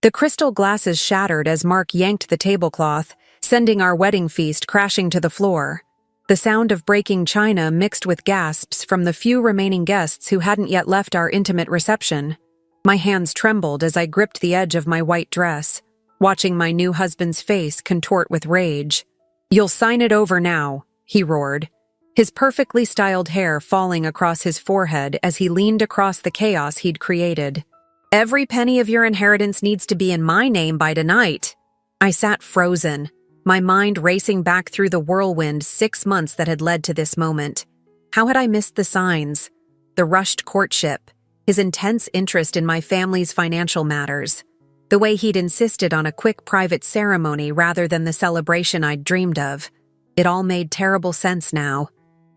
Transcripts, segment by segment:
The crystal glasses shattered as Mark yanked the tablecloth, sending our wedding feast crashing to the floor. The sound of breaking china mixed with gasps from the few remaining guests who hadn't yet left our intimate reception. My hands trembled as I gripped the edge of my white dress, watching my new husband's face contort with rage. "You'll sign it over now," he roared, his perfectly styled hair falling across his forehead as he leaned across the chaos he'd created. "Every penny of your inheritance needs to be in my name by tonight." I sat frozen, my mind racing back through the whirlwind 6 months that had led to this moment. How had I missed the signs? The rushed courtship, his intense interest in my family's financial matters, the way he'd insisted on a quick private ceremony rather than the celebration I'd dreamed of. It all made terrible sense now.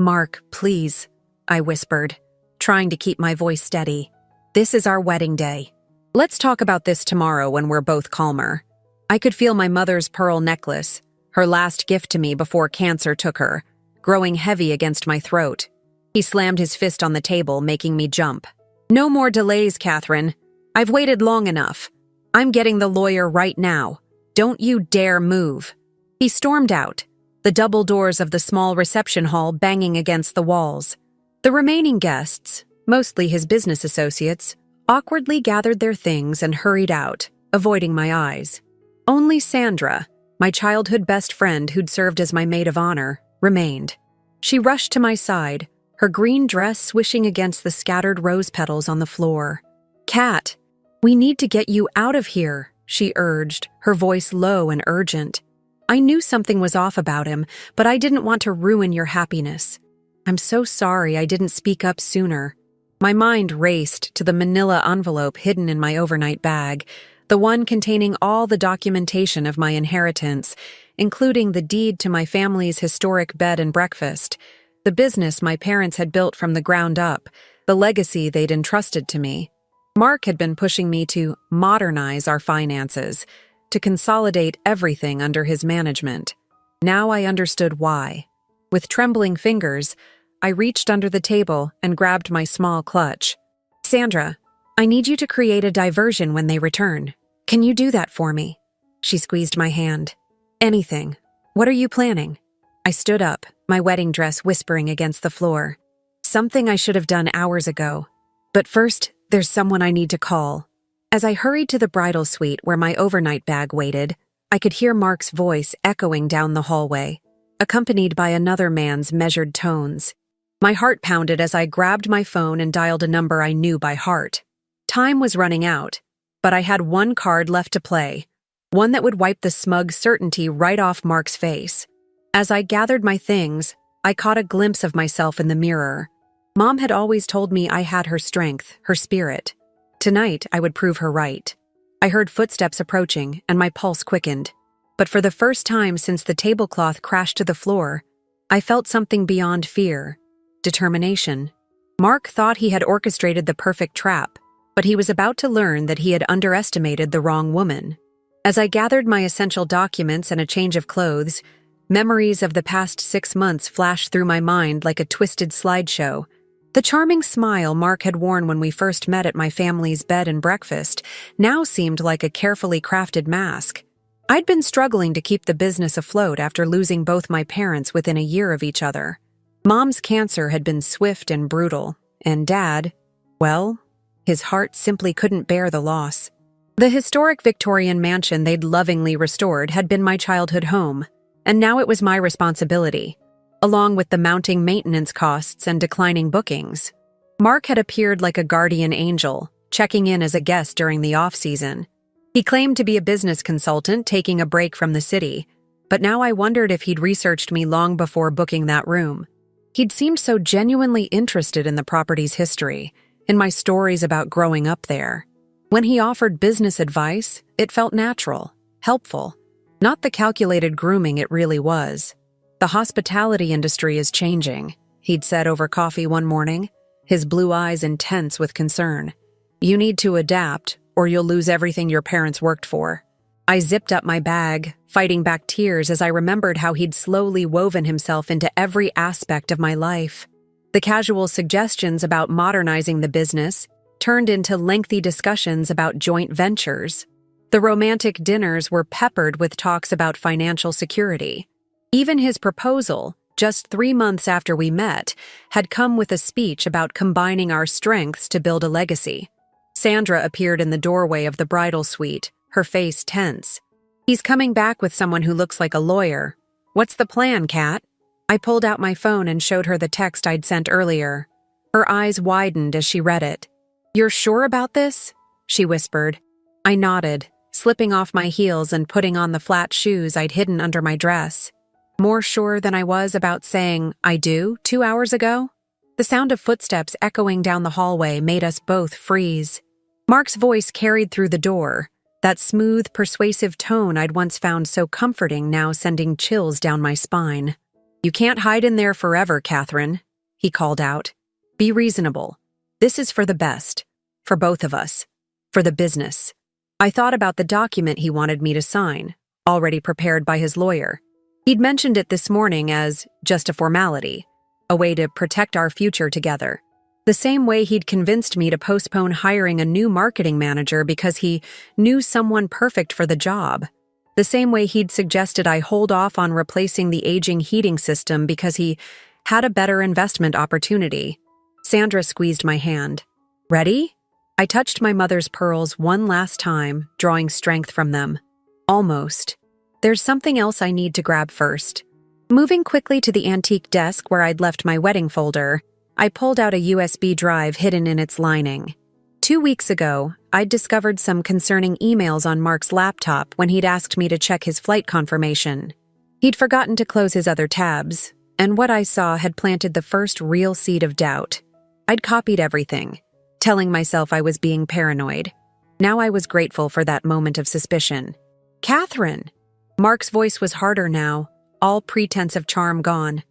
"Mark, please," I whispered, trying to keep my voice steady. "This is our wedding day. Let's talk about this tomorrow when we're both calmer." I could feel my mother's pearl necklace, her last gift to me before cancer took her, growing heavy against my throat. He slammed his fist on the table, making me jump. "No more delays, Catherine. I've waited long enough. I'm getting the lawyer right now. Don't you dare move." He stormed out, the double doors of the small reception hall banging against the walls. The remaining guests, mostly his business associates, awkwardly gathered their things and hurried out, avoiding my eyes. Only Sandra, my childhood best friend who'd served as my maid of honor, remained. She rushed to my side, her green dress swishing against the scattered rose petals on the floor. "Kat, we need to get you out of here," she urged, her voice low and urgent. I knew something was off about him, but I didn't want to ruin your happiness. "I'm so sorry I didn't speak up sooner." My mind raced to the manila envelope hidden in my overnight bag, the one containing all the documentation of my inheritance, including the deed to my family's historic bed and breakfast, the business my parents had built from the ground up, the legacy they'd entrusted to me. Mark had been pushing me to modernize our finances, to consolidate everything under his management. Now I understood why. With trembling fingers, I reached under the table and grabbed my small clutch. "Sandra, I need you to create a diversion when they return. Can you do that for me?" She squeezed my hand. "Anything. What are you planning?" I stood up, my wedding dress whispering against the floor. "Something I should have done hours ago. But first, there's someone I need to call." As I hurried to the bridal suite where my overnight bag waited, I could hear Mark's voice echoing down the hallway, accompanied by another man's measured tones. My heart pounded as I grabbed my phone and dialed a number I knew by heart. Time was running out, but I had one card left to play, one that would wipe the smug certainty right off Mark's face. As I gathered my things, I caught a glimpse of myself in the mirror. Mom had always told me I had her strength, her spirit. Tonight, I would prove her right. I heard footsteps approaching, and my pulse quickened. But for the first time since the tablecloth crashed to the floor, I felt something beyond fear. Determination. Mark thought he had orchestrated the perfect trap, but he was about to learn that he had underestimated the wrong woman. As I gathered my essential documents and a change of clothes, memories of the past 6 months flashed through my mind like a twisted slideshow. The charming smile Mark had worn when we first met at my family's bed and breakfast now seemed like a carefully crafted mask. I'd been struggling to keep the business afloat after losing both my parents within a year of each other. Mom's cancer had been swift and brutal, and Dad, well, his heart simply couldn't bear the loss. The historic Victorian mansion they'd lovingly restored had been my childhood home, and now it was my responsibility, along with the mounting maintenance costs and declining bookings. Mark had appeared like a guardian angel, checking in as a guest during the off-season. He claimed to be a business consultant taking a break from the city, but now I wondered if he'd researched me long before booking that room. He'd seemed so genuinely interested in the property's history, in my stories about growing up there. When he offered business advice, it felt natural, helpful, not the calculated grooming it really was. "The hospitality industry is changing," he'd said over coffee one morning, his blue eyes intense with concern. "You need to adapt, or you'll lose everything your parents worked for." I zipped up my bag, fighting back tears as I remembered how he'd slowly woven himself into every aspect of my life. The casual suggestions about modernizing the business turned into lengthy discussions about joint ventures. The romantic dinners were peppered with talks about financial security. Even his proposal, just 3 months after we met, had come with a speech about combining our strengths to build a legacy. Sandra appeared in the doorway of the bridal suite, her face tense. "He's coming back with someone who looks like a lawyer. What's the plan, Kat?" I pulled out my phone and showed her the text I'd sent earlier. Her eyes widened as she read it. "You're sure about this?" she whispered. I nodded, slipping off my heels and putting on the flat shoes I'd hidden under my dress. More sure than I was about saying "I do" 2 hours ago? The sound of footsteps echoing down the hallway made us both freeze. Mark's voice carried through the door, that smooth, persuasive tone I'd once found so comforting now sending chills down my spine. "You can't hide in there forever, Catherine," he called out. "Be reasonable. This is for the best. For both of us. For the business." I thought about the document he wanted me to sign, already prepared by his lawyer. He'd mentioned it this morning as just a formality, a way to protect our future together. The same way he'd convinced me to postpone hiring a new marketing manager because he knew someone perfect for the job. The same way he'd suggested I hold off on replacing the aging heating system because he had a better investment opportunity. Sandra squeezed my hand. "Ready?" I touched my mother's pearls one last time, drawing strength from them. Almost. There's something else I need to grab first. Moving quickly to the antique desk where I'd left my wedding folder, I pulled out a USB drive hidden in its lining. 2 weeks ago, I'd discovered some concerning emails on Mark's laptop when he'd asked me to check his flight confirmation. He'd forgotten to close his other tabs, and what I saw had planted the first real seed of doubt. I'd copied everything, telling myself I was being paranoid. Now I was grateful for that moment of suspicion. "Catherine!" Mark's voice was harder now, all pretense of charm gone.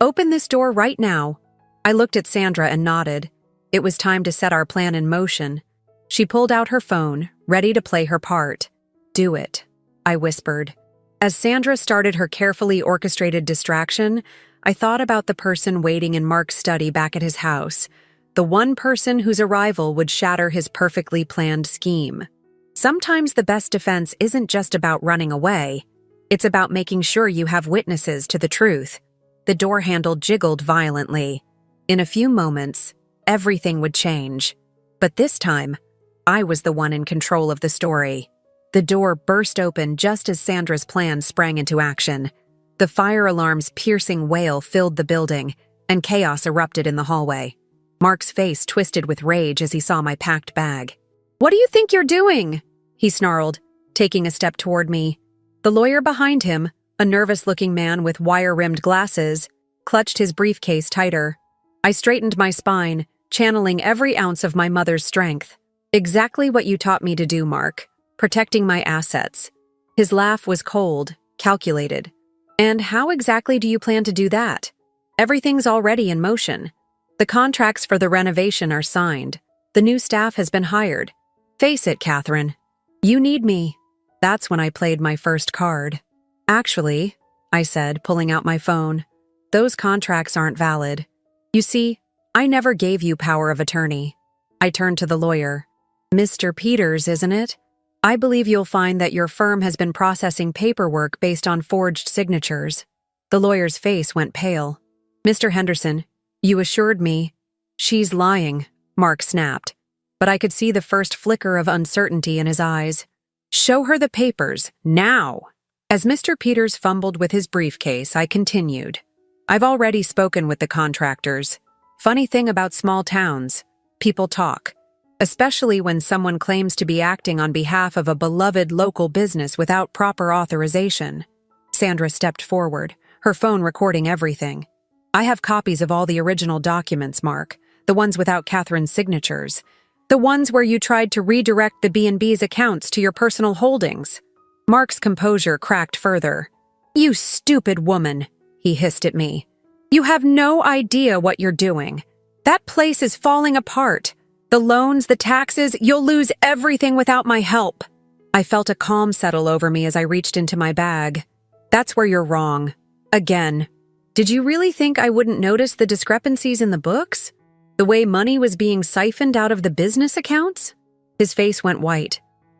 "Open this door right now." I looked at Sandra and nodded. It was time to set our plan in motion. She pulled out her phone, ready to play her part. "Do it," I whispered. As Sandra started her carefully orchestrated distraction, I thought about the person waiting in Mark's study back at his house, the one person whose arrival would shatter his perfectly planned scheme. Sometimes the best defense isn't just about running away. It's about making sure you have witnesses to the truth. The door handle jiggled violently. In a few moments, everything would change. But this time, I was the one in control of the story. The door burst open just as Sandra's plan sprang into action. The fire alarm's piercing wail filled the building, and chaos erupted in the hallway. Mark's face twisted with rage as he saw my packed bag. "What do you think you're doing?" he snarled, taking a step toward me. The lawyer behind him, a nervous-looking man with wire-rimmed glasses, clutched his briefcase tighter. I straightened my spine, channeling every ounce of my mother's strength. "Exactly what you taught me to do, Mark. Protecting my assets." His laugh was cold, calculated. "And how exactly do you plan to do that? Everything's already in motion. The contracts for the renovation are signed. The new staff has been hired. Face it, Catherine. You need me." That's when I played my first card. "Actually," I said, pulling out my phone, "those contracts aren't valid. You see, I never gave you power of attorney." I turned to the lawyer. "Mr. Peters, isn't it? I believe you'll find that your firm has been processing paperwork based on forged signatures." The lawyer's face went pale. "Mr. Henderson, you assured me—" "She's lying," Mark snapped, but I could see the first flicker of uncertainty in his eyes. "Show her the papers, now!" As Mr. Peters fumbled with his briefcase, I continued. "I've already spoken with the contractors. Funny thing about small towns, people talk, especially when someone claims to be acting on behalf of a beloved local business without proper authorization." Sandra stepped forward, her phone recording everything. "I have copies of all the original documents, Mark, the ones without Catherine's signatures. The ones where you tried to redirect the B&B's accounts to your personal holdings." Mark's composure cracked further. "You stupid woman," he hissed at me. "You have no idea what you're doing. That place is falling apart. The loans, the taxes, you'll lose everything without my help." I felt a calm settle over me as I reached into my bag. "That's where you're wrong. Again. Did you really think I wouldn't notice the discrepancies in the books? The way money was being siphoned out of the business accounts?" His face went white.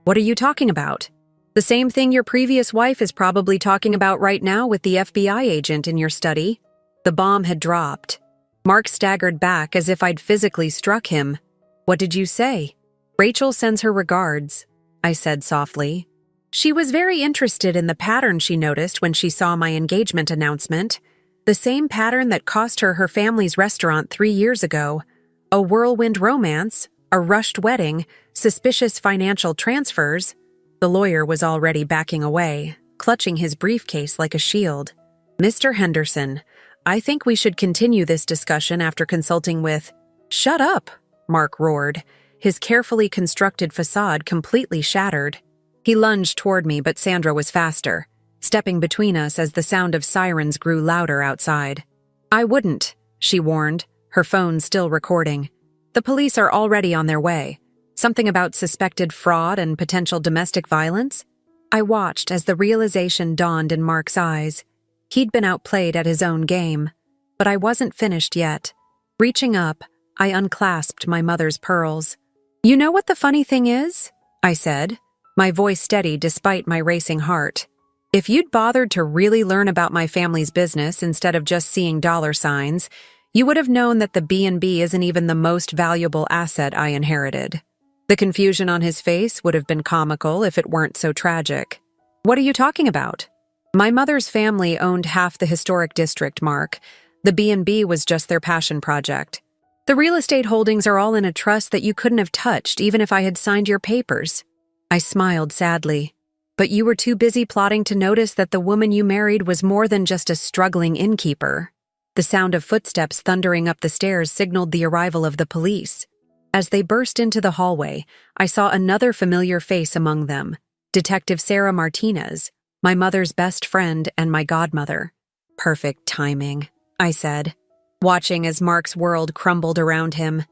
What are you talking about? The same thing your previous wife is probably talking about right now with the FBI agent in your study. The bomb had dropped. Mark staggered back as if I'd physically struck him. What did you say? Rachel sends her regards, I said softly. She was very interested in the pattern she noticed when she saw my engagement announcement. The same pattern that cost her family's restaurant 3 years ago. A whirlwind romance, a rushed wedding, suspicious financial transfers. The lawyer was already backing away, clutching his briefcase like a shield. Mr. Henderson, I think we should continue this discussion after consulting with— Shut up, Mark roared, his carefully constructed facade completely shattered. He lunged toward me, but Sandra was faster, stepping between us as the sound of sirens grew louder outside. I wouldn't, she warned, her phone still recording. The police are already on their way. Something about suspected fraud and potential domestic violence? I watched as the realization dawned in Mark's eyes. He'd been outplayed at his own game, but I wasn't finished yet. Reaching up, I unclasped my mother's pearls. You know what the funny thing is? I said, my voice steady despite my racing heart. If you'd bothered to really learn about my family's business instead of just seeing dollar signs, you would have known that the B&B isn't even the most valuable asset I inherited. The confusion on his face would have been comical if it weren't so tragic. What are you talking about? My mother's family owned half the historic district, Mark. The B&B was just their passion project. The real estate holdings are all in a trust that you couldn't have touched even if I had signed your papers. I smiled sadly. But you were too busy plotting to notice that the woman you married was more than just a struggling innkeeper. The sound of footsteps thundering up the stairs signaled the arrival of the police. As they burst into the hallway, I saw another familiar face among them, Detective Sarah Martinez, my mother's best friend and my godmother. Perfect timing, I said, watching as Mark's world crumbled around him.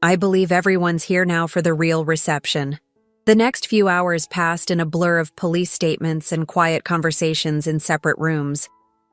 I believe everyone's here now for the real reception. The next few hours passed in a blur of police statements and quiet conversations in separate rooms.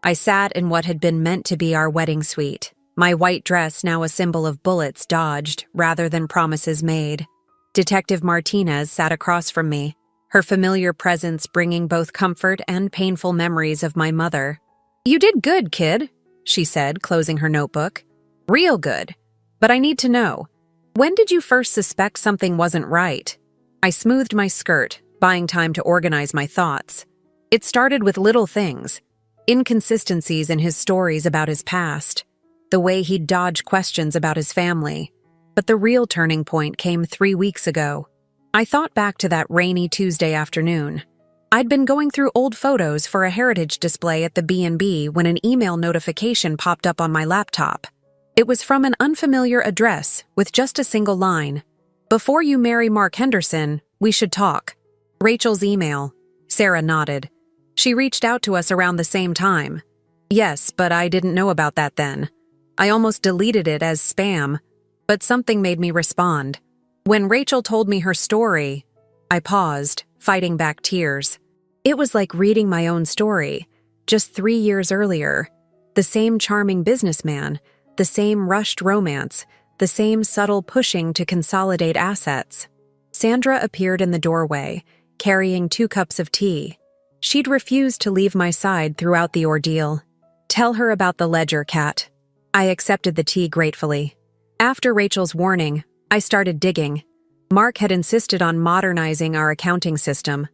I sat in what had been meant to be our wedding suite, my white dress now a symbol of bullets dodged rather than promises made. Detective Martinez sat across from me, her familiar presence bringing both comfort and painful memories of my mother. You did good, kid, she said, closing her notebook. Real good. But I need to know, when did you first suspect something wasn't right? I smoothed my skirt, buying time to organize my thoughts. It started with little things, inconsistencies in his stories about his past, the way he'd dodge questions about his family. But the real turning point came 3 weeks ago. I thought back to that rainy Tuesday afternoon. I'd been going through old photos for a heritage display at the B&B when an email notification popped up on my laptop. It was from an unfamiliar address with just a single line. Before you marry Mark Henderson, we should talk. Rachel's email. Sarah nodded. She reached out to us around the same time. Yes, but I didn't know about that then. I almost deleted it as spam, but something made me respond. When Rachel told me her story, I paused, fighting back tears. It was like reading my own story, just 3 years earlier. The same charming businessman, the same rushed romance, the same subtle pushing to consolidate assets. Sandra appeared in the doorway, carrying 2 cups of tea. She'd refused to leave my side throughout the ordeal. Tell her about the ledger, Kat. I accepted the tea gratefully. After Rachel's warning, I started digging. Mark had insisted on modernizing our accounting system,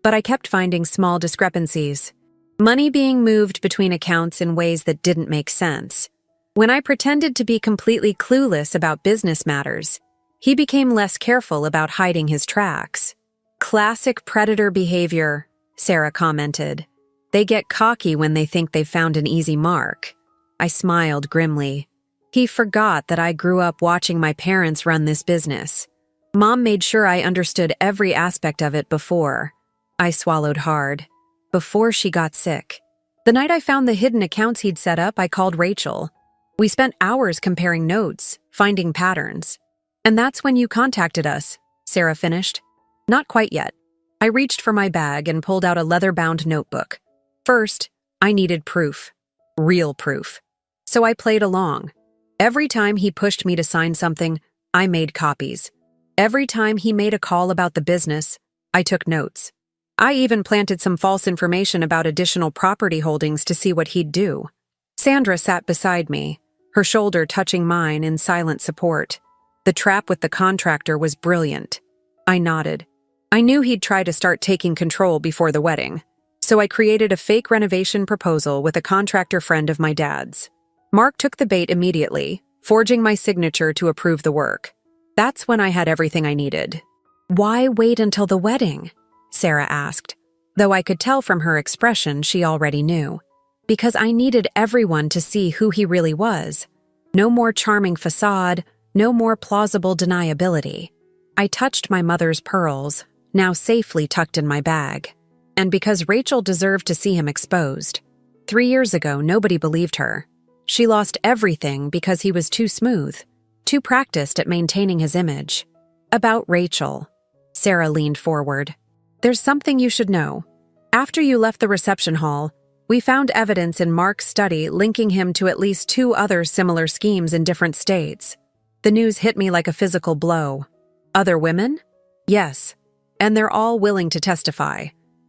but I kept finding small discrepancies. Money being moved between accounts in ways that didn't make sense. When I pretended to be completely clueless about business matters, he became less careful about hiding his tracks. Classic predator behavior, Sarah commented. They get cocky when they think they've found an easy mark. I smiled grimly. He forgot that I grew up watching my parents run this business. Mom made sure I understood every aspect of it before. I swallowed hard. Before she got sick. The night I found the hidden accounts he'd set up, I called Rachel. We spent hours comparing notes, finding patterns. And that's when you contacted us, Sarah finished. Not quite yet. I reached for my bag and pulled out a leather-bound notebook. First, I needed proof. Real proof. So I played along. Every time he pushed me to sign something, I made copies. Every time he made a call about the business, I took notes. I even planted some false information about additional property holdings to see what he'd do. Sandra sat beside me, her shoulder touching mine in silent support. The trap with the contractor was brilliant. I nodded. I knew he'd try to start taking control before the wedding, so I created a fake renovation proposal with a contractor friend of my dad's. Mark took the bait immediately, forging my signature to approve the work. That's when I had everything I needed. "Why wait until the wedding?" Sarah asked, though I could tell from her expression she already knew. "Because I needed everyone to see who he really was. No more charming facade, no more plausible deniability." I touched my mother's pearls, now safely tucked in my bag. And because Rachel deserved to see him exposed. 3 years ago, nobody believed her. She lost everything because he was too smooth, too practiced at maintaining his image. "About Rachel." Sarah leaned forward. "There's something you should know. After you left the reception hall, we found evidence in Mark's study linking him to at least 2 other similar schemes in different states. The news hit me like a physical blow." "Other women?" "Yes, and they're all willing to testify.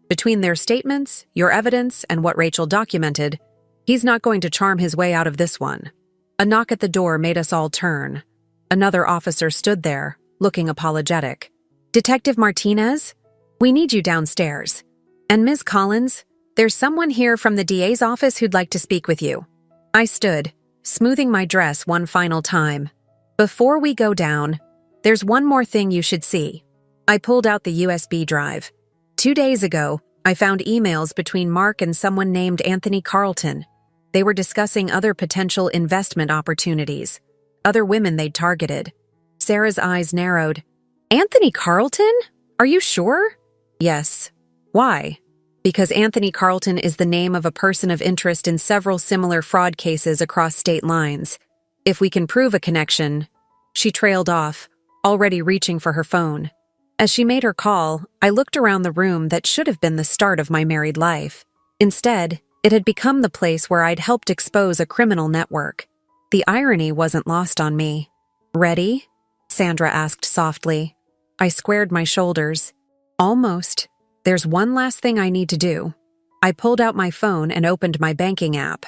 Between their statements, your evidence, and what Rachel documented, he's not going to charm his way out of this one." A knock at the door made us all turn. Another officer stood there, looking apologetic. "Detective Martinez? We need you downstairs. And Ms. Collins, there's someone here from the DA's office who'd like to speak with you." I stood, smoothing my dress one final time. "Before we go down, there's one more thing you should see." I pulled out the USB drive. 2 days ago, I found emails between Mark and someone named Anthony Carlton. They were discussing other potential investment opportunities, other women they'd targeted. Sarah's eyes narrowed. "Anthony Carlton? Are you sure?" "Yes." "Why?" "Because Anthony Carlton is the name of a person of interest in several similar fraud cases across state lines. If we can prove a connection..." She trailed off, already reaching for her phone. As she made her call, I looked around the room that should have been the start of my married life. Instead, it had become the place where I'd helped expose a criminal network. The irony wasn't lost on me. "Ready?" Sandra asked softly. I squared my shoulders. "Almost. There's one last thing I need to do." I pulled out my phone and opened my banking app.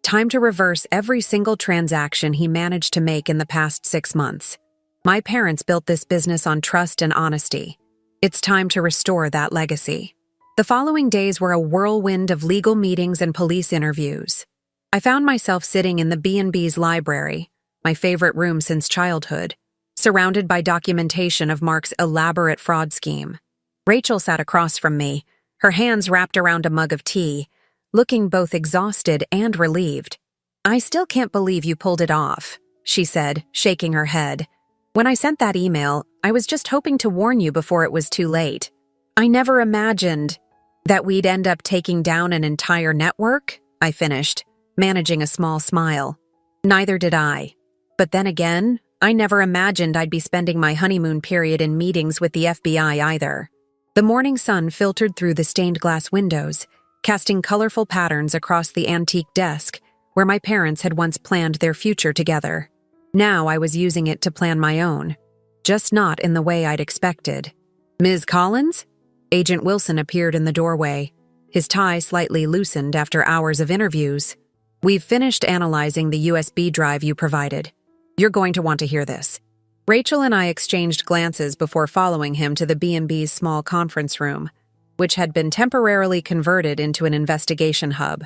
Time to reverse every single transaction he managed to make in the past 6 months. My parents built this business on trust and honesty. It's time to restore that legacy. The following days were a whirlwind of legal meetings and police interviews. I found myself sitting in the B&B's library, my favorite room since childhood, surrounded by documentation of Mark's elaborate fraud scheme. Rachel sat across from me, her hands wrapped around a mug of tea, looking both exhausted and relieved. "I still can't believe you pulled it off," she said, shaking her head. "When I sent that email, I was just hoping to warn you before it was too late. I never imagined that we'd end up taking down an entire network," I finished, managing a small smile. "Neither did I. But then again, I never imagined I'd be spending my honeymoon period in meetings with the FBI either." The morning sun filtered through the stained glass windows, casting colorful patterns across the antique desk where my parents had once planned their future together. Now I was using it to plan my own, just not in the way I'd expected. "Ms. Collins?" Agent Wilson appeared in the doorway, his tie slightly loosened after hours of interviews. "We've finished analyzing the USB drive you provided. You're going to want to hear this." Rachel and I exchanged glances before following him to the B&B's small conference room, which had been temporarily converted into an investigation hub.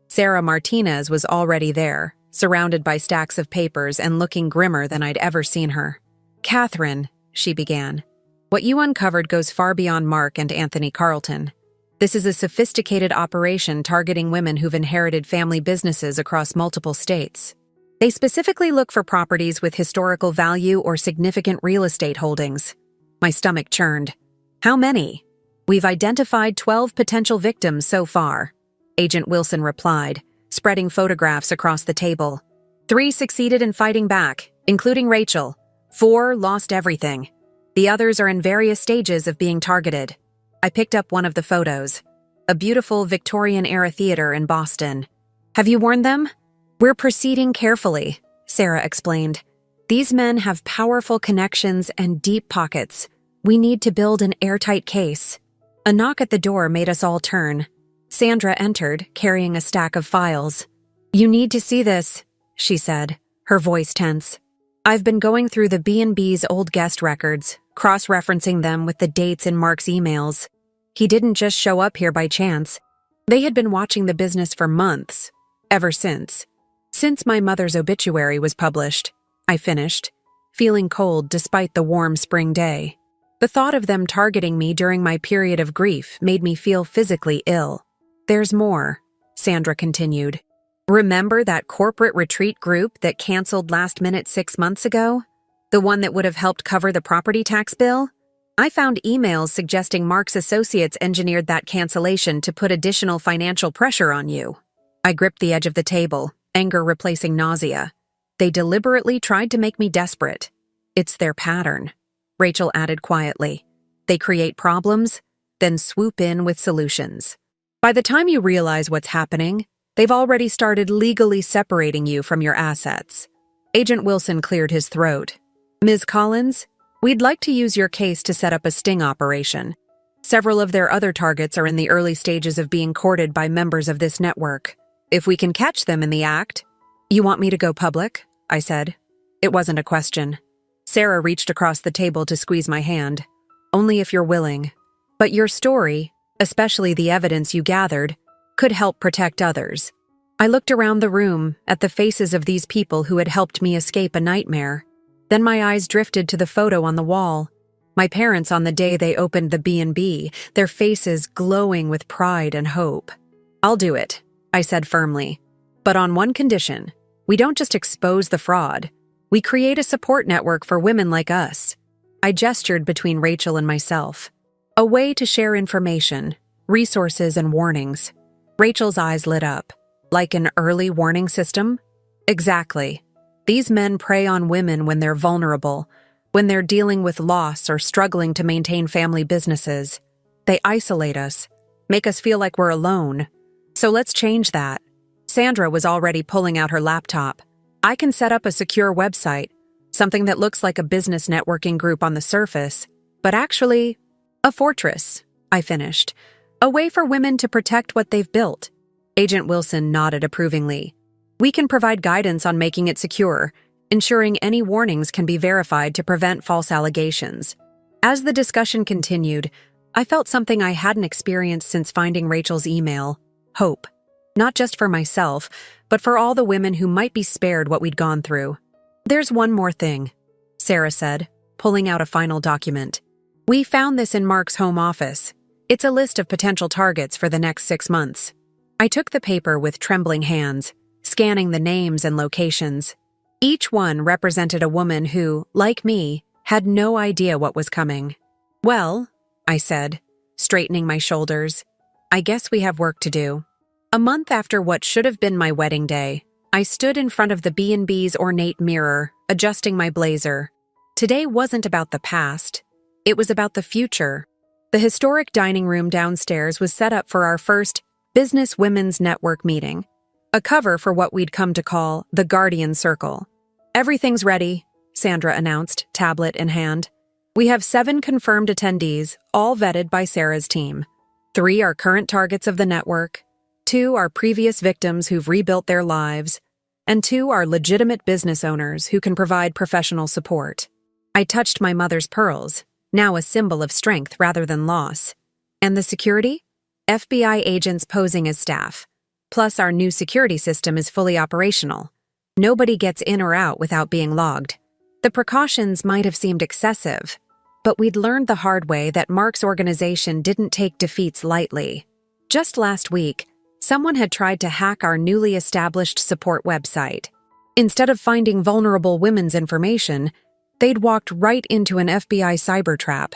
Sarah Martinez was already there, surrounded by stacks of papers and looking grimmer than I'd ever seen her. "Catherine," she began, "what you uncovered goes far beyond Mark and Anthony Carlton. This is a sophisticated operation targeting women who've inherited family businesses across multiple states. They specifically look for properties with historical value or significant real estate holdings." My stomach churned. "How many?" "We've identified 12 potential victims so far," Agent Wilson replied, spreading photographs across the table. 3 succeeded in fighting back, including Rachel. 4 lost everything. The others are in various stages of being targeted. I picked up one of the photos. A beautiful Victorian-era theater in Boston. "Have you warned them?" "We're proceeding carefully," Sarah explained. "These men have powerful connections and deep pockets. We need to build an airtight case. A knock at the door made us all turn. Sandra entered, carrying a stack of files. "You need to see this," she said, her voice tense. "I've been going through the B&B's old guest records, cross-referencing them with the dates in Mark's emails. He didn't just show up here by chance. They had been watching the business for months, ever since. Since my mother's obituary was published," I finished, feeling cold despite the warm spring day. The thought of them targeting me during my period of grief made me feel physically ill. "There's more," Sandra continued. "Remember that corporate retreat group that canceled last minute 6 months ago? The one that would have helped cover the property tax bill? I found emails suggesting Mark's associates engineered that cancellation to put additional financial pressure on you." I gripped the edge of the table, anger replacing nausea. "They deliberately tried to make me desperate. It's their pattern," Rachel added quietly. "They create problems, then swoop in with solutions. By the time you realize what's happening, they've already started legally separating you from your assets." Agent Wilson cleared his throat. "Ms. Collins, we'd like to use your case to set up a sting operation. Several of their other targets are in the early stages of being courted by members of this network. If we can catch them in the act—" "You want me to go public?" I said. It wasn't a question. Sarah reached across the table to squeeze my hand. "Only if you're willing. But your story, especially the evidence you gathered, could help protect others." I looked around the room at the faces of these people who had helped me escape a nightmare. Then my eyes drifted to the photo on the wall. My parents on the day they opened the B&B, their faces glowing with pride and hope. "I'll do it," I said firmly. "But on one condition. We don't just expose the fraud. We create a support network for women like us." I gestured between Rachel and myself. "A way to share information, resources, and warnings." Rachel's eyes lit up. "Like an early warning system?" "Exactly. These men prey on women when they're vulnerable, when they're dealing with loss or struggling to maintain family businesses. They isolate us, make us feel like we're alone. So let's change that." Sandra was already pulling out her laptop. "I can set up a secure website, something that looks like a business networking group on the surface, but actually, a fortress," I finished. "A way for women to protect what they've built." Agent Wilson nodded approvingly. "We can provide guidance on making it secure, ensuring any warnings can be verified to prevent false allegations." As the discussion continued, I felt something I hadn't experienced since finding Rachel's email: hope. Not just for myself, but for all the women who might be spared what we'd gone through. "There's one more thing," Sarah said, pulling out a final document. "We found this in Mark's home office. It's a list of potential targets for the next 6 months." I took the paper with trembling hands, scanning the names and locations. Each one represented a woman who, like me, had no idea what was coming. "Well," I said, straightening my shoulders, "I guess we have work to do." A month after what should have been my wedding day, I stood in front of the B&B's ornate mirror, adjusting my blazer. Today wasn't about the past. It was about the future. The historic dining room downstairs was set up for our first Business Women's Network meeting, a cover for what we'd come to call the Guardian Circle. "Everything's ready," Sandra announced, tablet in hand. "We have 7 confirmed attendees, all vetted by Sarah's team. 3 are current targets of the network, 2 are previous victims who've rebuilt their lives, and 2 are legitimate business owners who can provide professional support." I touched my mother's pearls, now a symbol of strength rather than loss. "And the security?" "FBI agents posing as staff. Plus our new security system is fully operational. Nobody gets in or out without being logged." The precautions might have seemed excessive, but we'd learned the hard way that Mark's organization didn't take defeats lightly. Just last week, someone had tried to hack our newly established support website. Instead of finding vulnerable women's information, they'd walked right into an FBI cyber trap.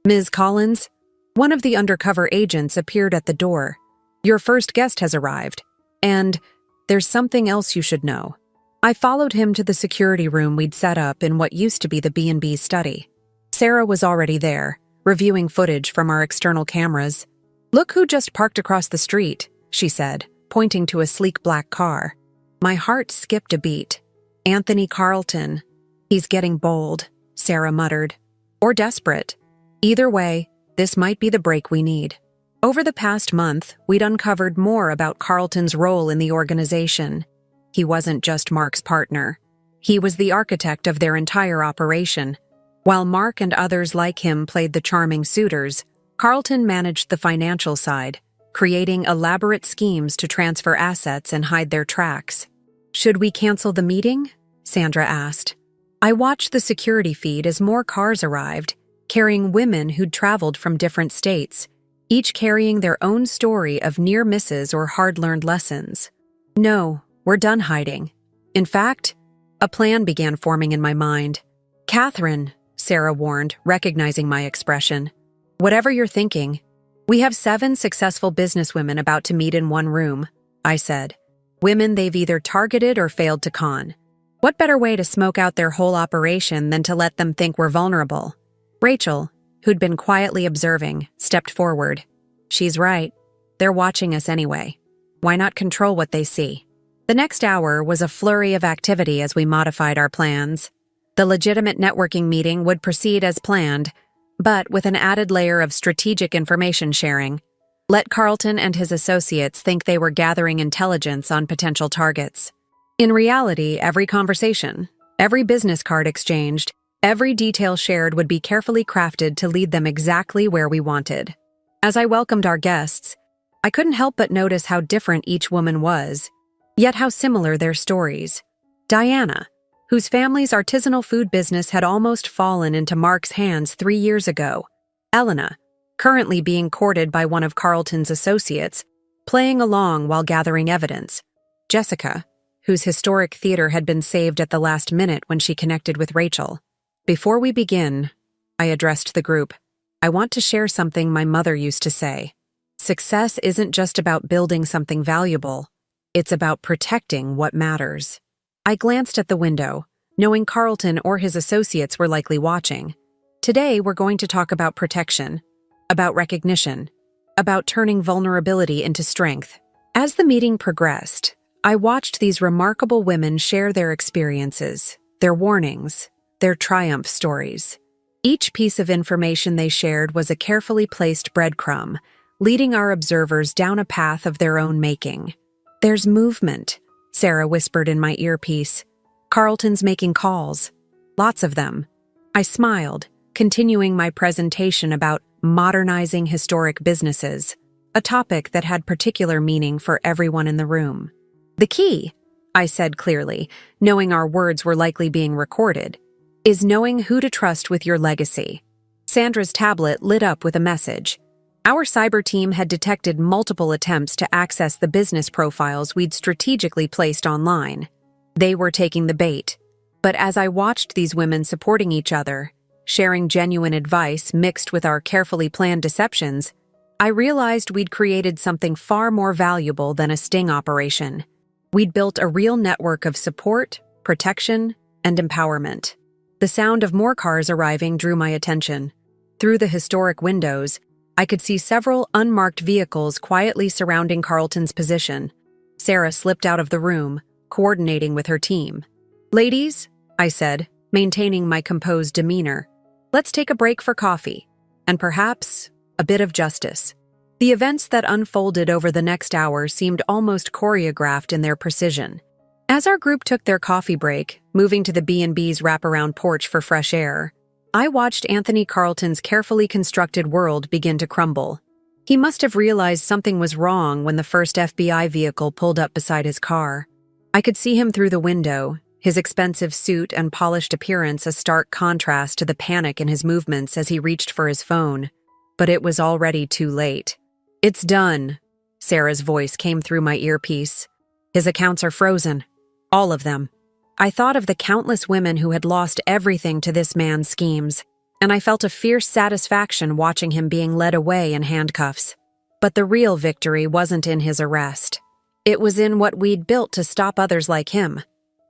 "Ms. Collins," one of the undercover agents appeared at the door. "Your first guest has arrived, and there's something else you should know." I followed him to the security room we'd set up in what used to be the B&B study. Sarah was already there, reviewing footage from our external cameras. "Look who just parked across the street," she said, pointing to a sleek black car. My heart skipped a beat. "Anthony Carlton. He's getting bold," Sarah muttered. "Or desperate." Either way, this might be the break we need. Over the past month, we'd uncovered more about Carlton's role in the organization. He wasn't just Mark's partner. He was the architect of their entire operation. While Mark and others like him played the charming suitors, Carlton managed the financial side, creating elaborate schemes to transfer assets and hide their tracks. "Should we cancel the meeting?" Sandra asked. I watched the security feed as more cars arrived, carrying women who'd traveled from different states, each carrying their own story of near misses or hard-learned lessons. "No, we're done hiding." In fact, a plan began forming in my mind. "Catherine," Sarah warned, recognizing my expression. "Whatever you're thinking, we have 7 successful businesswomen about to meet in one room," I said. "Women they've either targeted or failed to con. What better way to smoke out their whole operation than to let them think we're vulnerable?" Rachel, who'd been quietly observing, stepped forward. "She's right. They're watching us anyway. Why not control what they see?" The next hour was a flurry of activity as we modified our plans. The legitimate networking meeting would proceed as planned, but with an added layer of strategic information sharing. Let Carlton and his associates think they were gathering intelligence on potential targets. In reality, every conversation, every business card exchanged, every detail shared would be carefully crafted to lead them exactly where we wanted. As I welcomed our guests, I couldn't help but notice how different each woman was, yet how similar their stories. Diana, whose family's artisanal food business had almost fallen into Mark's hands 3 years ago. Elena, currently being courted by one of Carlton's associates, playing along while gathering evidence. Jessica, whose historic theater had been saved at the last minute when she connected with Rachel. "Before we begin," I addressed the group, "I want to share something my mother used to say. Success isn't just about building something valuable. It's about protecting what matters." I glanced at the window, knowing Carlton or his associates were likely watching. Today, we're going to talk about protection, about recognition, about turning vulnerability into strength. As the meeting progressed, I watched these remarkable women share their experiences, their warnings, their triumph stories. Each piece of information they shared was a carefully placed breadcrumb, leading our observers down a path of their own making. "There's movement," Sarah whispered in my earpiece. "Carlton's making calls. Lots of them." I smiled, continuing my presentation about modernizing historic businesses, a topic that had particular meaning for everyone in the room. "The key," I said clearly, knowing our words were likely being recorded, "is knowing who to trust with your legacy." Sandra's tablet lit up with a message. Our cyber team had detected multiple attempts to access the business profiles we'd strategically placed online. They were taking the bait. But as I watched these women supporting each other, sharing genuine advice mixed with our carefully planned deceptions, I realized we'd created something far more valuable than a sting operation. We'd built a real network of support, protection, and empowerment. The sound of more cars arriving drew my attention. Through the historic windows, I could see several unmarked vehicles quietly surrounding Carlton's position. Sarah slipped out of the room, coordinating with her team. "Ladies," I said, maintaining my composed demeanor, "let's take a break for coffee, and perhaps a bit of justice." The events that unfolded over the next hour seemed almost choreographed in their precision. As our group took their coffee break, moving to the B&B's wraparound porch for fresh air, I watched Anthony Carlton's carefully constructed world begin to crumble. He must have realized something was wrong when the first FBI vehicle pulled up beside his car. I could see him through the window, his expensive suit and polished appearance a stark contrast to the panic in his movements as he reached for his phone. But it was already too late. "It's done," Sarah's voice came through my earpiece. "His accounts are frozen. All of them." I thought of the countless women who had lost everything to this man's schemes, and I felt a fierce satisfaction watching him being led away in handcuffs. But the real victory wasn't in his arrest. It was in what we'd built to stop others like him.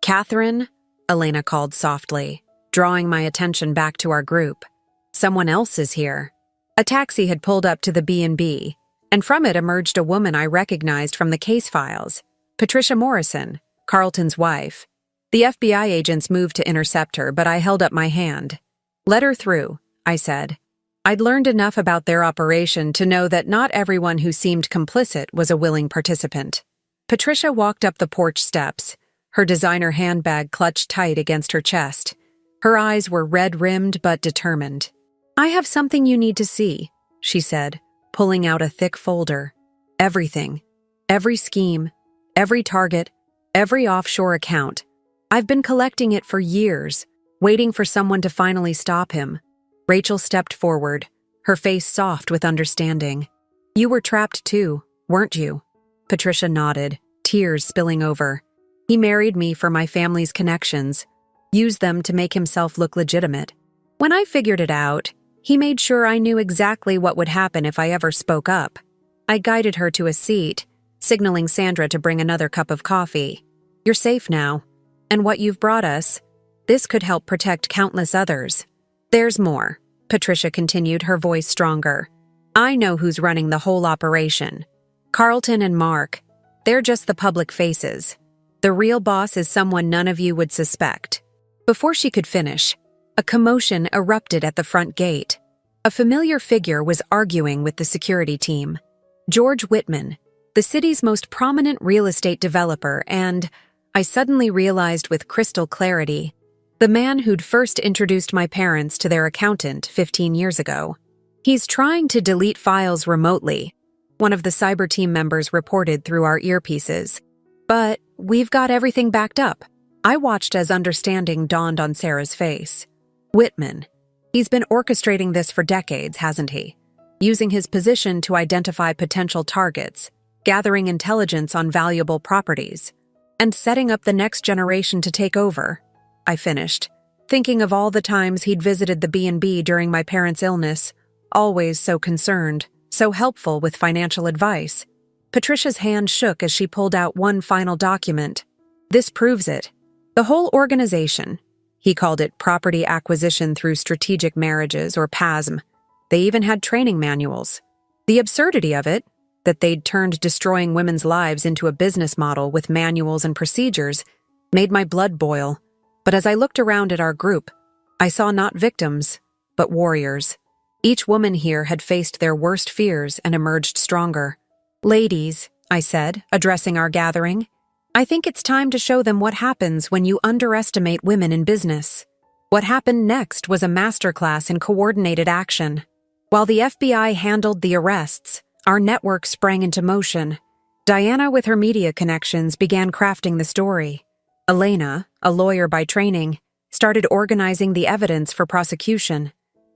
"Catherine," Elena called softly, drawing my attention back to our group. "Someone else is here." A taxi had pulled up to the B&B, and from it emerged a woman I recognized from the case files, Patricia Morrison, Carlton's wife. The FBI agents moved to intercept her, but I held up my hand. "Let her through," I said. I'd learned enough about their operation to know that not everyone who seemed complicit was a willing participant. Patricia walked up the porch steps, her designer handbag clutched tight against her chest. Her eyes were red-rimmed but determined. "I have something you need to see," she said, pulling out a thick folder. "Everything. Every scheme, every target, every offshore account. I've been collecting it for years, waiting for someone to finally stop him." Rachel stepped forward, her face soft with understanding. "You were trapped too, weren't you?" Patricia nodded, tears spilling over. "He married me for my family's connections, used them to make himself look legitimate. When I figured it out, he made sure I knew exactly what would happen if I ever spoke up." I guided her to a seat, signaling Sandra to bring another cup of coffee. "You're safe now. And what you've brought us, this could help protect countless others." "There's more," Patricia continued, her voice stronger. "I know who's running the whole operation. Carlton and Mark. They're just the public faces. The real boss is someone none of you would suspect." Before she could finish, a commotion erupted at the front gate. A familiar figure was arguing with the security team. George Whitman, the city's most prominent real estate developer and, I suddenly realized with crystal clarity, the man who'd first introduced my parents to their accountant 15 years ago. "He's trying to delete files remotely," one of the cyber team members reported through our earpieces. "But we've got everything backed up." I watched as understanding dawned on Sarah's face. "Whitman. He's been orchestrating this for decades, hasn't he? Using his position to identify potential targets, gathering intelligence on valuable properties, and setting up the next generation to take over," I finished, thinking of all the times he'd visited the B&B during my parents' illness, always so concerned, so helpful with financial advice. Patricia's hand shook as she pulled out one final document. "This proves it. The whole organization." He called it Property Acquisition Through Strategic Marriages, or PASM. They even had training manuals. The absurdity of it, that they'd turned destroying women's lives into a business model with manuals and procedures, made my blood boil. But as I looked around at our group, I saw not victims, but warriors. Each woman here had faced their worst fears and emerged stronger. "Ladies," I said, addressing our gathering, "I think it's time to show them what happens when you underestimate women in business." What happened next was a masterclass in coordinated action. While the FBI handled the arrests, our network sprang into motion. Diana, with her media connections, began crafting the story. Elena, a lawyer by training, started organizing the evidence for prosecution.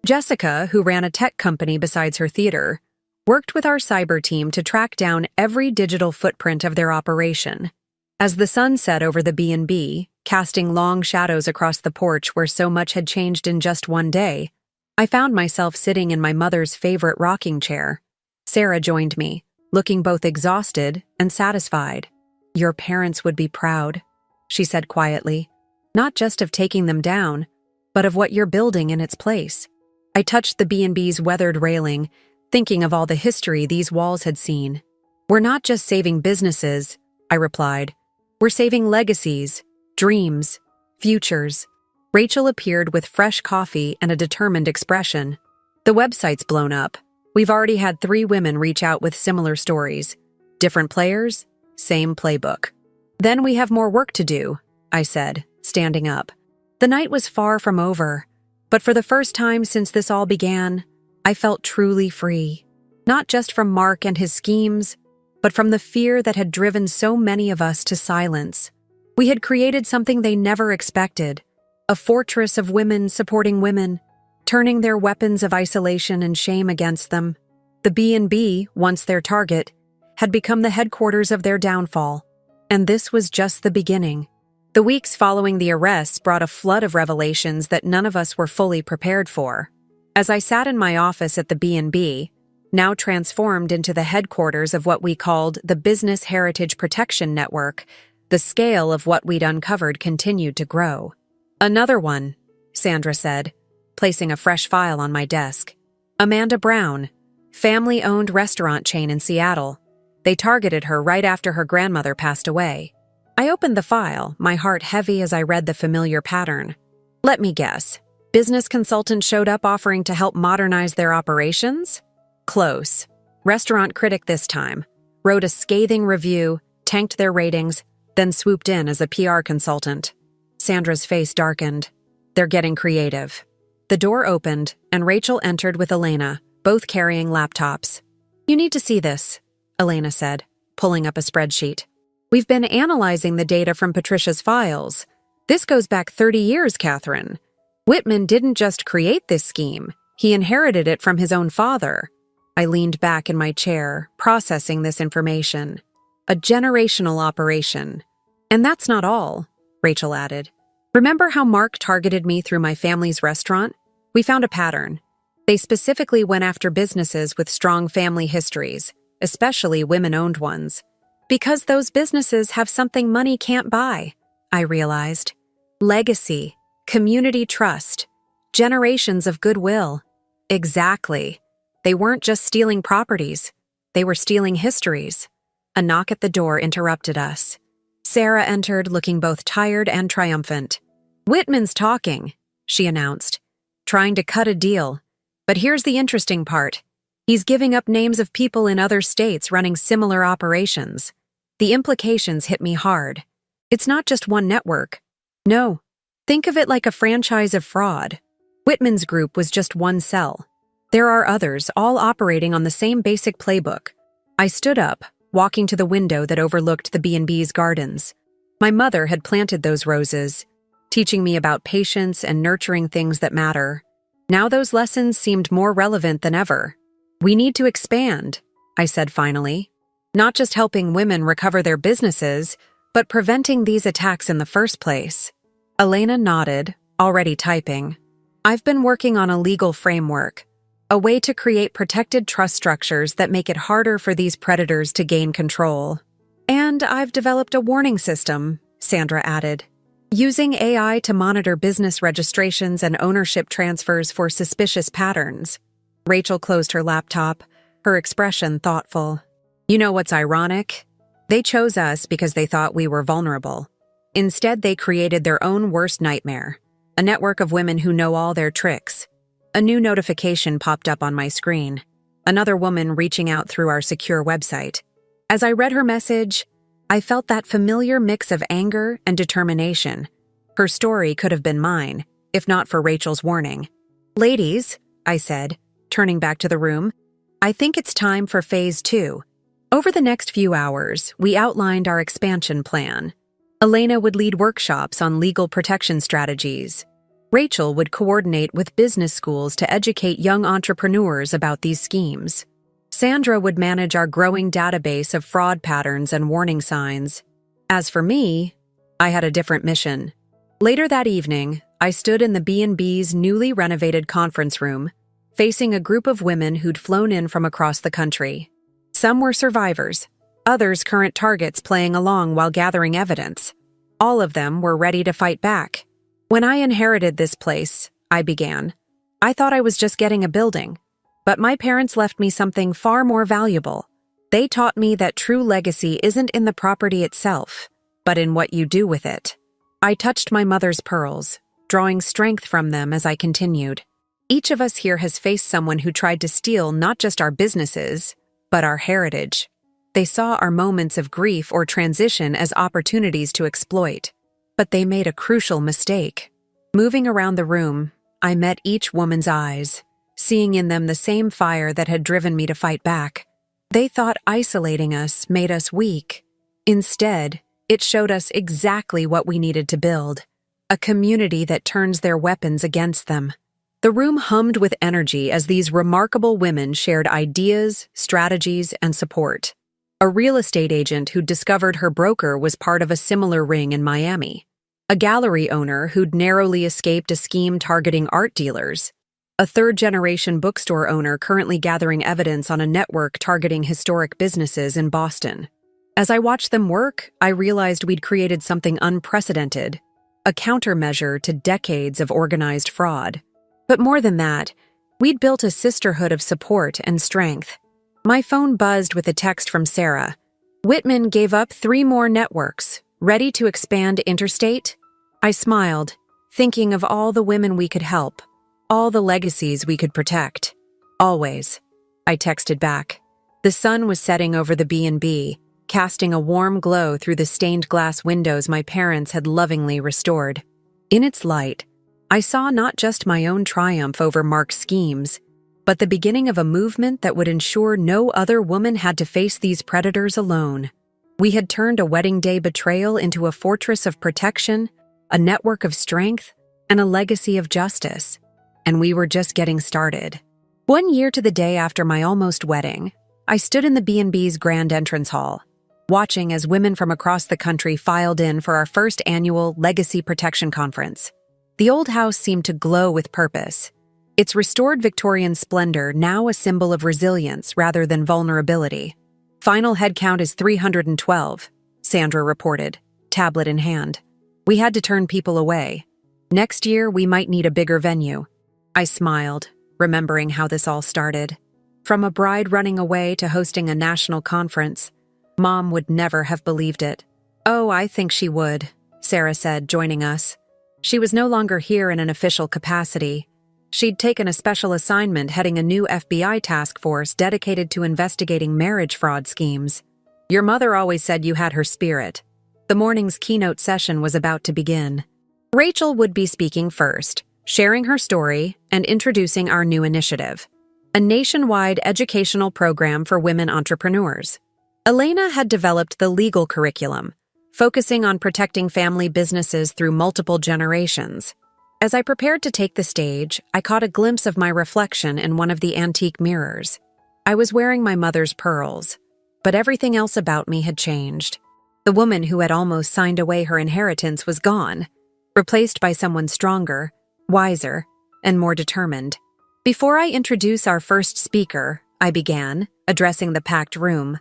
Jessica, who ran a tech company besides her theater, worked with our cyber team to track down every digital footprint of their operation. As the sun set over the B&B, casting long shadows across the porch where so much had changed in just one day, I found myself sitting in my mother's favorite rocking chair. Sarah joined me, looking both exhausted and satisfied. "Your parents would be proud," she said quietly, "not just of taking them down, but of what you're building in its place." I touched the B&B's weathered railing, thinking of all the history these walls had seen. "We're not just saving businesses," I replied. "We're saving legacies, dreams, futures." Rachel appeared with fresh coffee and a determined expression. "The website's blown up. We've already had 3 women reach out with similar stories. Different players, same playbook." "Then we have more work to do," I said, standing up. The night was far from over, but for the first time since this all began, I felt truly free. Not just from Mark and his schemes, but from the fear that had driven so many of us to silence. We had created something they never expected, a fortress of women supporting women, turning their weapons of isolation and shame against them. The B&B, once their target, had become the headquarters of their downfall. And this was just the beginning. The weeks following the arrests brought a flood of revelations that none of us were fully prepared for. As I sat in my office at the B&B, now transformed into the headquarters of what we called the Business Heritage Protection Network, the scale of what we'd uncovered continued to grow. "Another one," Sandra said, placing a fresh file on my desk. "Amanda Brown, family-owned restaurant chain in Seattle. They targeted her right after her grandmother passed away." I opened the file, my heart heavy as I read the familiar pattern. "Let me guess. Business consultants showed up offering to help modernize their operations? Close. Restaurant critic this time. Wrote a scathing review, tanked their ratings, then swooped in as a PR consultant. Sandra's face darkened. They're getting creative. The door opened, and Rachel entered with Elena, both carrying laptops. You need to see this, Elena said, pulling up a spreadsheet. We've been analyzing the data from Patricia's files. This goes back 30 years, Catherine. Whitman didn't just create this scheme. He inherited it from his own father. I leaned back in my chair, processing this information. A generational operation. And that's not all, Rachel added. Remember how Mark targeted me through my family's restaurant? We found a pattern. They specifically went after businesses with strong family histories, especially women-owned ones. Because those businesses have something money can't buy, I realized. Legacy, community trust, generations of goodwill. Exactly. They weren't just stealing properties. They were stealing histories. A knock at the door interrupted us. Sarah entered looking both tired and triumphant. Whitman's talking, she announced, trying to cut a deal. But here's the interesting part. He's giving up names of people in other states running similar operations. The implications hit me hard. It's not just one network. No. Think of it like a franchise of fraud. Whitman's group was just one cell. There are others, all operating on the same basic playbook. I stood up, walking to the window that overlooked the B&B's gardens. My mother had planted those roses, teaching me about patience and nurturing things that matter. Now those lessons seemed more relevant than ever. We need to expand, I said finally. Not just helping women recover their businesses, but preventing these attacks in the first place. Elena nodded, already typing. I've been working on a legal framework, a way to create protected trust structures that make it harder for these predators to gain control. And I've developed a warning system, Sandra added, using AI to monitor business registrations and ownership transfers for suspicious patterns. Rachel closed her laptop, her expression thoughtful. You know what's ironic? They chose us because they thought we were vulnerable. Instead, they created their own worst nightmare, a network of women who know all their tricks. A new notification popped up on my screen, another woman reaching out through our secure website. As I read her message, I felt that familiar mix of anger and determination. Her story could have been mine, if not for Rachel's warning. Ladies, I said, turning back to the room, I think it's time for phase 2. Over the next few hours, we outlined our expansion plan. Elena would lead workshops on legal protection strategies. Rachel would coordinate with business schools to educate young entrepreneurs about these schemes. Sandra would manage our growing database of fraud patterns and warning signs. As for me, I had a different mission. Later that evening, I stood in the B&B's newly renovated conference room, facing a group of women who'd flown in from across the country. Some were survivors, others current targets playing along while gathering evidence. All of them were ready to fight back. When I inherited this place, I began, I thought I was just getting a building. But my parents left me something far more valuable. They taught me that true legacy isn't in the property itself, but in what you do with it. I touched my mother's pearls, drawing strength from them as I continued. Each of us here has faced someone who tried to steal not just our businesses, but our heritage. They saw our moments of grief or transition as opportunities to exploit. But they made a crucial mistake. Moving around the room, I met each woman's eyes, seeing in them the same fire that had driven me to fight back. They thought isolating us made us weak. Instead, it showed us exactly what we needed to build, a community that turns their weapons against them. The room hummed with energy as these remarkable women shared ideas, strategies, and support. A real estate agent who'd discovered her broker was part of a similar ring in Miami. A gallery owner who'd narrowly escaped a scheme targeting art dealers. A third-generation bookstore owner currently gathering evidence on a network targeting historic businesses in Boston. As I watched them work, I realized we'd created something unprecedented, a countermeasure to decades of organized fraud. But more than that, we'd built a sisterhood of support and strength. My phone buzzed with a text from Sarah. Whitman gave up 3 more networks, ready to expand interstate? I smiled, thinking of all the women we could help, all the legacies we could protect. Always, I texted back. The sun was setting over the B&B, casting a warm glow through the stained glass windows my parents had lovingly restored. In its light, I saw not just my own triumph over Mark's schemes, but the beginning of a movement that would ensure no other woman had to face these predators alone. We had turned a wedding day betrayal into a fortress of protection, a network of strength, and a legacy of justice. And we were just getting started. 1 year to the day after my almost wedding, I stood in the B&B's grand entrance hall, watching as women from across the country filed in for our first annual Legacy Protection Conference. The old house seemed to glow with purpose, its restored Victorian splendor now a symbol of resilience rather than vulnerability. Final headcount is 312, Sandra reported, tablet in hand. We had to turn people away. Next year, we might need a bigger venue. I smiled, remembering how this all started. From a bride running away to hosting a national conference, Mom would never have believed it. Oh, I think she would, Sarah said, joining us. She was no longer here in an official capacity. She'd taken a special assignment heading a new FBI task force dedicated to investigating marriage fraud schemes. Your mother always said you had her spirit. The morning's keynote session was about to begin. Rachel would be speaking first, sharing her story and introducing our new initiative, a nationwide educational program for women entrepreneurs. Elena had developed the legal curriculum, focusing on protecting family businesses through multiple generations. As I prepared to take the stage, I caught a glimpse of my reflection in one of the antique mirrors. I was wearing my mother's pearls, but everything else about me had changed. The woman who had almost signed away her inheritance was gone, replaced by someone stronger, wiser, and more determined. Before I introduce our first speaker, I began, addressing the packed room.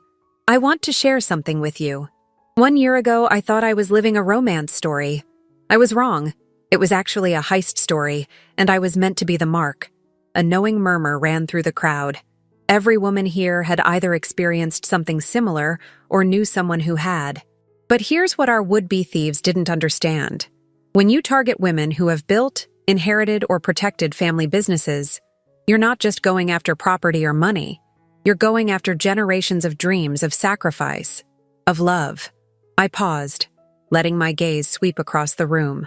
I want to share something with you. 1 year ago, I thought I was living a romance story. I was wrong. It was actually a heist story, and I was meant to be the mark. A knowing murmur ran through the crowd. Every woman here had either experienced something similar or knew someone who had. But here's what our would-be thieves didn't understand. When you target women who have built, inherited, or protected family businesses, you're not just going after property or money. You're going after generations of dreams of sacrifice, of love. I paused, letting my gaze sweep across the room.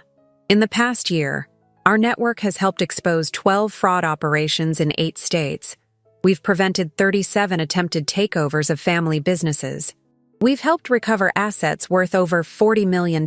In the past year, our network has helped expose 12 fraud operations in 8 states. We've prevented 37 attempted takeovers of family businesses. We've helped recover assets worth over $40 million,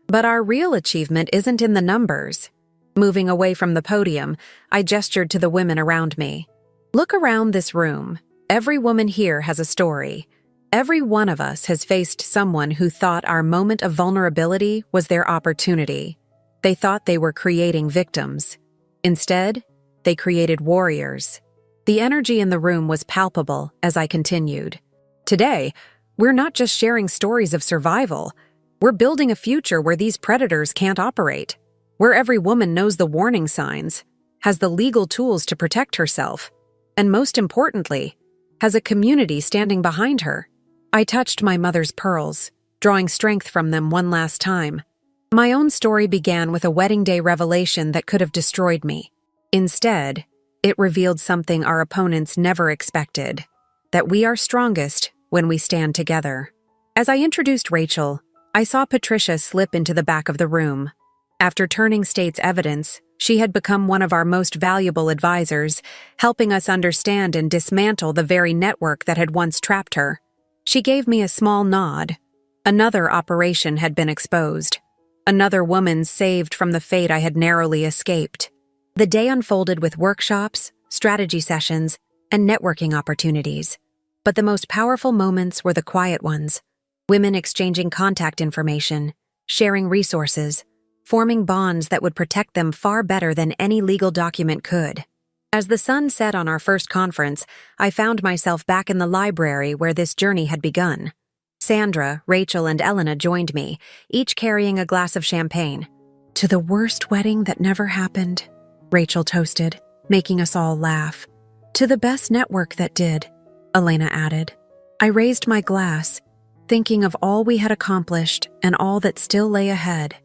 but our real achievement isn't in the numbers. Moving away from the podium, I gestured to the women around me. Look around this room. Every woman here has a story. Every one of us has faced someone who thought our moment of vulnerability was their opportunity. They thought they were creating victims. Instead, they created warriors. The energy in the room was palpable as I continued. Today, we're not just sharing stories of survival. We're building a future where these predators can't operate, where every woman knows the warning signs, has the legal tools to protect herself, and most importantly, has a community standing behind her. I touched my mother's pearls, drawing strength from them one last time. My own story began with a wedding day revelation that could have destroyed me. Instead, it revealed something our opponents never expected, that we are strongest when we stand together. As I introduced Rachel, I saw Patricia slip into the back of the room. After turning state's evidence, she had become one of our most valuable advisors, helping us understand and dismantle the very network that had once trapped her. She gave me a small nod. Another operation had been exposed. Another woman saved from the fate I had narrowly escaped. The day unfolded with workshops, strategy sessions, and networking opportunities. But the most powerful moments were the quiet ones. Women exchanging contact information, sharing resources, forming bonds that would protect them far better than any legal document could. As the sun set on our first conference, I found myself back in the library where this journey had begun. Sandra, Rachel, and Elena joined me, each carrying a glass of champagne. "To the worst wedding that never happened," Rachel toasted, making us all laugh. "To the best network that did," Elena added. I raised my glass, thinking of all we had accomplished and all that still lay ahead.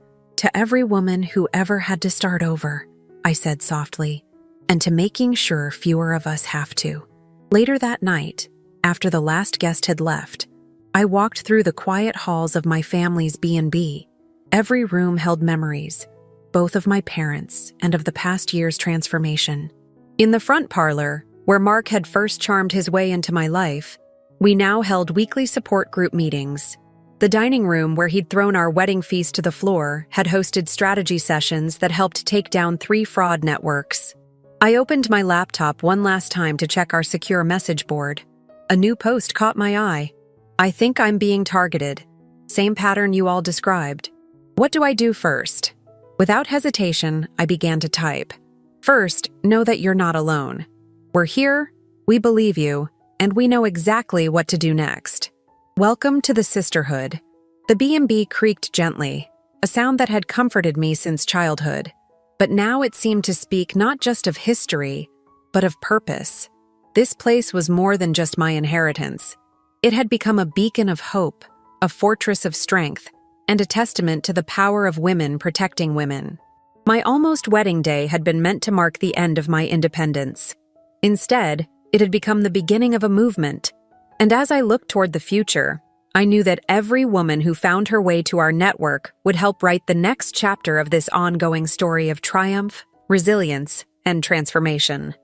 To every woman who ever had to start over, I said softly, and to making sure fewer of us have to. Later that night, after the last guest had left, I walked through the quiet halls of my family's B&B. Every room held memories, both of my parents and of the past year's transformation. In the front parlor, where Mark had first charmed his way into my life, we now held weekly support group meetings. The dining room, where he'd thrown our wedding feast to the floor, had hosted strategy sessions that helped take down 3 fraud networks. I opened my laptop one last time to check our secure message board. A new post caught my eye. "I think I'm being targeted. Same pattern you all described. What do I do first?" Without hesitation, I began to type. "First, know that you're not alone. We're here, we believe you, and we know exactly what to do next. Welcome to the sisterhood." The B&B creaked gently, a sound that had comforted me since childhood. But now it seemed to speak not just of history, but of purpose. This place was more than just my inheritance. It had become a beacon of hope, a fortress of strength, and a testament to the power of women protecting women. My almost wedding day had been meant to mark the end of my independence. Instead, it had become the beginning of a movement. And as I looked toward the future, I knew that every woman who found her way to our network would help write the next chapter of this ongoing story of triumph, resilience, and transformation.